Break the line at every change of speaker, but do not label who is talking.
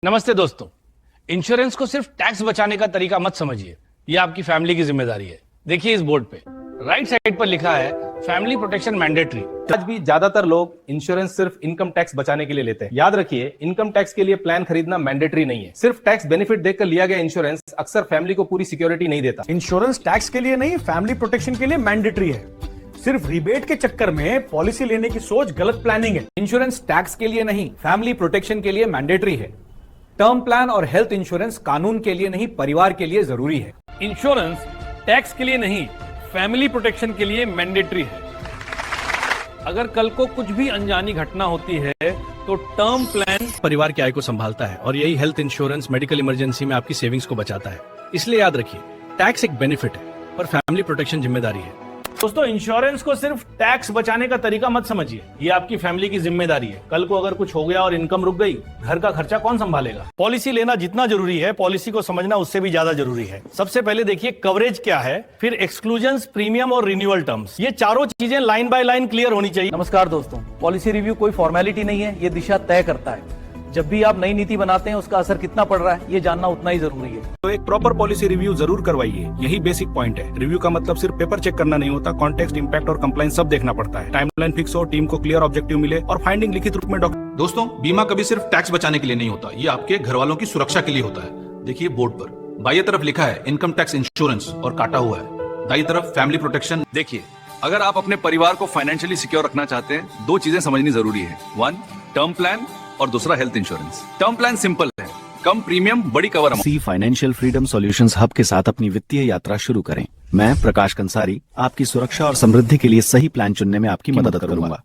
नमस्ते दोस्तों। इंश्योरेंस को सिर्फ टैक्स बचाने का तरीका मत समझिए, ये आपकी फैमिली की जिम्मेदारी है। देखिए इस बोर्ड पे राइट साइड पर लिखा है फैमिली प्रोटेक्शन मैंडेटरी।
आज भी ज्यादातर लोग इंश्योरेंस सिर्फ इनकम टैक्स बचाने के लिए लेते हैं। याद रखिए, इनकम टैक्स के लिए प्लान खरीदना मैंडेटरी नहीं है। सिर्फ टैक्स बेनिफिट देखकर लिया गया इंश्योरेंस अक्सर फैमिली को पूरी सिक्योरिटी नहीं देता।
इंश्योरेंस टैक्स के लिए नहीं, फैमिली प्रोटेक्शन के लिए मैंडेटरी है। सिर्फ रिबेट के चक्कर में पॉलिसी लेने की सोच गलत प्लानिंग है।
इंश्योरेंस टैक्स के लिए नहीं, फैमिली प्रोटेक्शन के लिए मैंडेटरी है। टर्म प्लान और हेल्थ इंश्योरेंस कानून के लिए नहीं, परिवार के लिए जरूरी है।
इंश्योरेंस टैक्स के लिए नहीं, फैमिली प्रोटेक्शन के लिए मैंडेटरी है। अगर कल को कुछ भी अनजानी घटना होती है तो टर्म प्लान
परिवार की आय को संभालता है और यही हेल्थ इंश्योरेंस मेडिकल इमरजेंसी में आपकी सेविंग्स को बचाता है। इसलिए याद रखिए, टैक्स एक बेनिफिट है पर फैमिली प्रोटेक्शन जिम्मेदारी है।
दोस्तों, इंश्योरेंस को सिर्फ टैक्स बचाने का तरीका मत समझिए, ये आपकी फैमिली की जिम्मेदारी है। कल को अगर कुछ हो गया और इनकम रुक गई, घर का खर्चा कौन संभालेगा? पॉलिसी लेना जितना जरूरी है, पॉलिसी को समझना उससे भी ज्यादा जरूरी है। सबसे पहले देखिए कवरेज क्या है, फिर एक्सक्लूजन्स, प्रीमियम और रिन्यूअल टर्म्स। ये चारों चीजें लाइन बाय लाइन क्लियर होनी चाहिए।
नमस्कार दोस्तों, पॉलिसी रिव्यू कोई फॉर्मेलिटी नहीं है, ये दिशा तय करता है। जब भी आप नई नीति बनाते हैं उसका असर कितना पड़ रहा है, ये जानना उतना ही जरूरी है।
तो एक प्रॉपर पॉलिसी रिव्यू जरूर करवाइए, यही बेसिक पॉइंट है। रिव्यू का मतलब सिर्फ पेपर चेक करना नहीं होता, कॉन्टेक्स्ट, इंपैक्ट और कंप्लायंस सब देखना पड़ता है। टाइमलाइन फिक्स हो, टीम को क्लियर ऑब्जेक्टिव मिले और फाइंडिंग लिखित रूप में
दोस्तों, बीमा कभी सिर्फ टैक्स बचाने के लिए नहीं होता, ये आपके घर वालों की सुरक्षा के लिए होता है। देखिए बोर्ड पर बाईं तरफ लिखा है इनकम टैक्स इंश्योरेंस और काटा हुआ है, दाईं तरफ फैमिली प्रोटेक्शन।
देखिए, अगर आप अपने परिवार को फाइनेंशियली सिक्योर रखना चाहते हैं, दो चीजें समझनी जरूरी है। वन, टर्म प्लान और दूसरा health insurance. Term plan simple है, कम प्रीमियम, बड़ी कवर अमाउंट।
सी फाइनेंशियल फ्रीडम सॉल्यूशंस हब के साथ अपनी वित्तीय यात्रा शुरू करें। मैं प्रकाश कंसारी आपकी सुरक्षा और समृद्धि के लिए सही प्लान चुनने में आपकी मदद करूंगा।